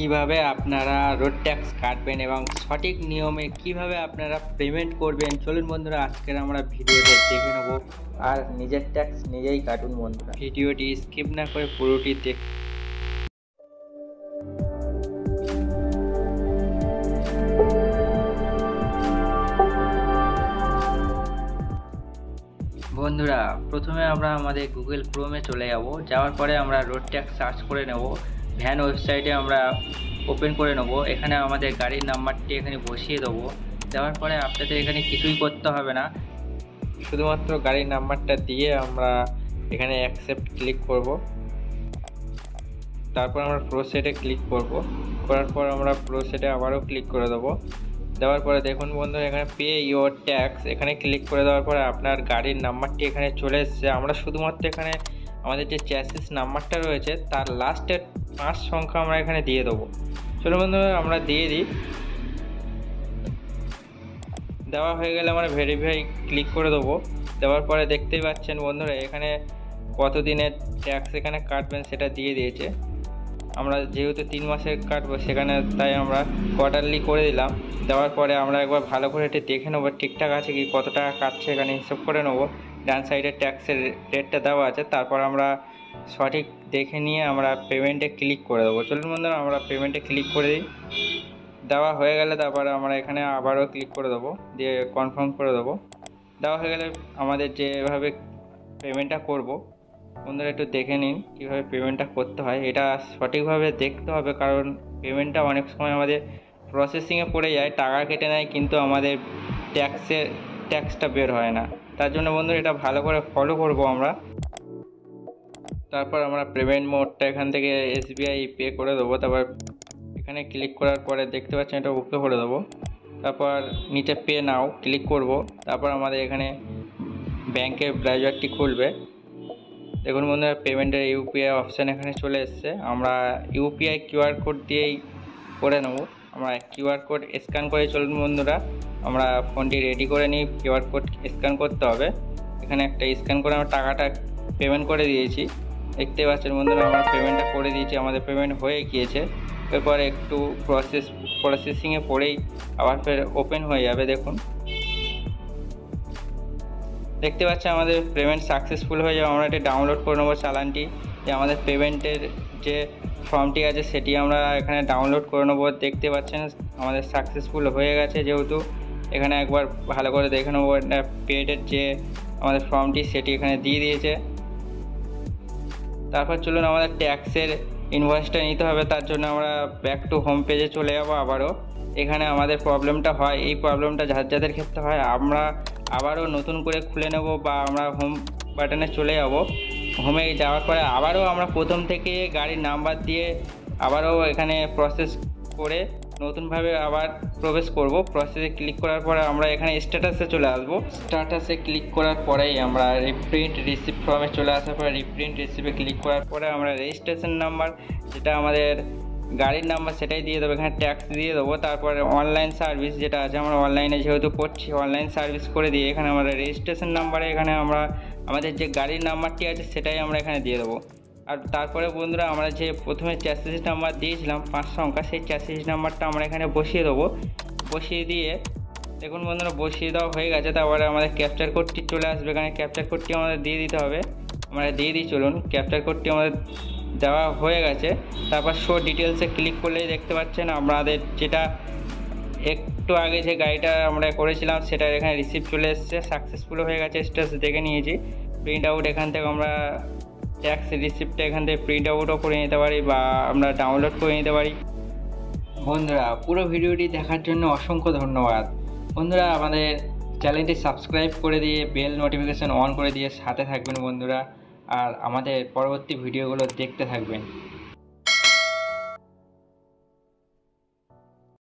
কিভাবে আপনারা road tax কাটবেন এবং সঠিক নিয়মে কিভাবে আপনারা পেমেন্ট করবেন, চলুন বন্ধুরা আজকের আমরা ভিডিওটা দেখে নেব। আর নিজের ট্যাক্স নিজেই কাটুন বন্ধুরা। ভিডিওটি স্কিপ না করে পুরোটি দেখ। বন্ধুরা প্রথমে আমরা আমাদের গুগল ক্রোমে চলে যাব। যাওয়ার পরে আমরা রোড ট্যাক্স সার্চ করে নেব। ভ্যান ওয়েবসাইটে আমরা ওপেন করে নেব। এখানে আমাদের গাড়ির নাম্বারটি এখানে বসিয়ে দেবো। দেওয়ার পরে আপনাদের এখানে কিছুই করতে হবে না, শুধুমাত্র গাড়ির নাম্বারটা দিয়ে আমরা এখানে অ্যাকসেপ্ট ক্লিক করব। তারপর আমরা প্রসেসে ক্লিক করব। করার পর আমরা প্রসেসে আবারও ক্লিক করে দেবো। দেওয়ার পরে দেখুন বন্ধুরা এখানে পে ইওর ট্যাক্স এখানে ক্লিক করে দেওয়ার পরে আপনার গাড়ির নাম্বারটি এখানে চলে এসেছে। আমরা শুধুমাত্র এখানে আমাদের যে চ্যাসিস নাম্বারটা রয়েছে তার লাস্টের 5 সংখ্যা আমরা এখানে দিয়ে দেবো। চলো বন্ধুরা আমরা দিয়ে দিই। দেওয়া হয়ে গেলে আমরা ভেরিফাই ক্লিক করে দেবো। দেওয়ার পরে দেখতেই পাচ্ছেন বন্ধুরা এখানে কত দিনের ট্যাক্স এখানে কাটবেন সেটা দিয়ে দিয়েছে। আমরা যেহেতু 3 মাসের কাটবো সেখানে তাই আমরা কোয়ার্টারলি করে দিলাম। দেওয়ার পরে আমরা একবার ভালো করে এটা দেখে নেবো ঠিকঠাক আছে কি, কত টাকা কাটছে এখানে হিসাব করে নেবো। ডান সাইডে ট্যাক্সের রেটটা দেওয়া আছে, তারপর আমরা সঠিক দেখে নিয়ে আমরা পেমেন্টে ক্লিক করে দেবো। চলুন বন্ধুরা আমরা পেমেন্টে ক্লিক করে দিই। দেওয়া হয়ে গেলে তারপরে আমরা এখানে আবারও ক্লিক করে দেবো, দিয়ে কনফার্ম করে দেবো। দেওয়া হয়ে গেলে আমাদের যেভাবে পেমেন্টটা করব বন্ধুরা একটু দেখে নিন কীভাবে পেমেন্টটা করতে হয়। এটা সঠিকভাবে দেখতে হবে, কারণ পেমেন্টটা অনেক সময় আমাদের প্রসেসিংয়ে পড়ে যায়, টাকা কেটে নেয় কিন্তু আমাদের ট্যাক্সটা বের হয় না। তার জন্য বন্ধুরা এটা ভালো করে ফলো করব আমরা। তারপর আমরা পেমেন্ট মোডটা এখান থেকে SBI পে করে দেবো। তারপর এখানে ক্লিক করার পরে দেখতে পাচ্ছেন এটা ওকে করে দেবো। তারপর নিচে পে নাও ক্লিক করব। তারপর আমাদের এখানে ব্যাংকের ব্রাউজারটি খুলবে। দেখুন বন্ধুরা পেমেন্টের UPI অপশান এখানে চলে এসছে। আমরা UPI QR কোড দিয়েই করে নেব। আমরা QR কোড স্ক্যান করে চলুন বন্ধুরা আমরা ফোনটি রেডি করে নিই। QR কোড স্ক্যান করতে হবে। এখানে একটা স্ক্যান করে আমরা টাকাটা পেমেন্ট করে দিয়েছি। দেখতে পাচ্ছেন বন্ধুরা আমরা পেমেন্টটা করে দিয়েছি, আমাদের পেমেন্ট হয়ে গিয়েছে। এরপরে একটু প্রসেসিংয়ে পড়েই আবার ফের ওপেন হয়ে যাবে। দেখুন দেখতে পাচ্ছি আমাদের পেমেন্ট সাকসেসফুল হয়ে যাবে। আমরা এটি ডাউনলোড করে নেবো চালানটি, যে আমাদের পেমেন্টের যে ফর্মটি আছে সেটি আমরা এখানে ডাউনলোড করে নেবো। দেখতে পাচ্ছেন আমাদের সাকসেসফুল হয়ে গেছে, যেহেতু এখানে একবার ভালো করে দেখে নেবো পেডের যে আমাদের ফর্মটি সেটি এখানে দিয়ে দিয়েছে। তারপর চলুন আমাদের ট্যাক্সের ইনভয়েসটা নিতে হবে। তার জন্য আমরা ব্যাক টু হোম পেজে চলে যাবো আবারও। এখানে আমাদের প্রবলেমটা হয়, এই প্রবলেমটা যাদের ক্ষেত্রে হয় আমরা আবারও নতুন করে খুলে নেব, বা আমরা হোম বাটনে চলে যাব। হোমে যাওয়ার পরে আবারও আমরা প্রথম থেকে গাড়ির নাম্বার দিয়ে আবারও এখানে প্রসেস করে নতুনভাবে আবার প্রবেশ করব। প্রসেসে ক্লিক করার পরে আমরা এখানে স্ট্যাটাসে চলে আসব। স্ট্যাটাসে ক্লিক করার পরেই আমরা রিপ্রিন্ট রিসিপ্ট ফর্মে চলে আসার পরে রিপ্রিন্ট রিসিপ্টে ক্লিক করার পরে আমরা রেজিস্ট্রেশন নাম্বার যেটা আমাদের গাড়ির নাম্বার সেটাই দিয়ে দেবো, এখানে ট্যাক্স দিয়ে দেবো। তারপরে অনলাইন সার্ভিস যেটা আছে, আমরা অনলাইনে যেহেতু করছি অনলাইন সার্ভিস করে দিয়ে এখানে আমরা রেজিস্ট্রেশন নাম্বারে এখানে আমরা আমাদের যে গাড়ির নাম্বারটি আছে সেটাই আমরা এখানে দিয়ে দেবো। আর তারপরে বন্ধুরা আমরা যে প্রথমে চ্যাসিস নাম্বার দিয়েছিলাম 5 সংখ্যা, সেই চ্যাসিস নাম্বারটা আমরা এখানে বসিয়ে দেবো। বসিয়ে দিয়ে দেখুন বন্ধুরা বসিয়ে দেওয়া হয়ে গেছে। তারপরে আমাদের ক্যাপচার কোডটি চলে আসবে, এখানে ক্যাপচার কোডটি আমাদের দিয়ে দিতে হবে। আমরা দিয়ে দিই, চলুন ক্যাপচার কোডটি আমাদের দেওয়া হয়ে গেছে। তারপর শো ডিটেলসে ক্লিক করলেই দেখতে পাচ্ছেন আমাদের যেটা একটু আগে যে গাড়িটা আমরা করেছিলাম সেটার এখানে রিসিপ্ট চলে এসেছে, সাকসেসফুল হয়ে গেছে। স্ট্যাটাস দেখে নিয়েছি। প্রিন্ট আউট এখান থেকে আমরা ট্যাক্স রিসিপ্টটা এখান থেকে প্রিন্ট আউটও করে নিতে পারি বা আমরা ডাউনলোড করে নিতে পারি। বন্ধুরা পুরো ভিডিওটি দেখার জন্য অসংখ্য ধন্যবাদ। বন্ধুরা আমাদের চ্যানেলটি সাবস্ক্রাইব করে দিয়ে বেল নোটিফিকেশান অন করে দিয়ে সাথে থাকবেন বন্ধুরা, আর আমাদের পরবর্তী ভিডিওগুলো দেখতে থাকবেন।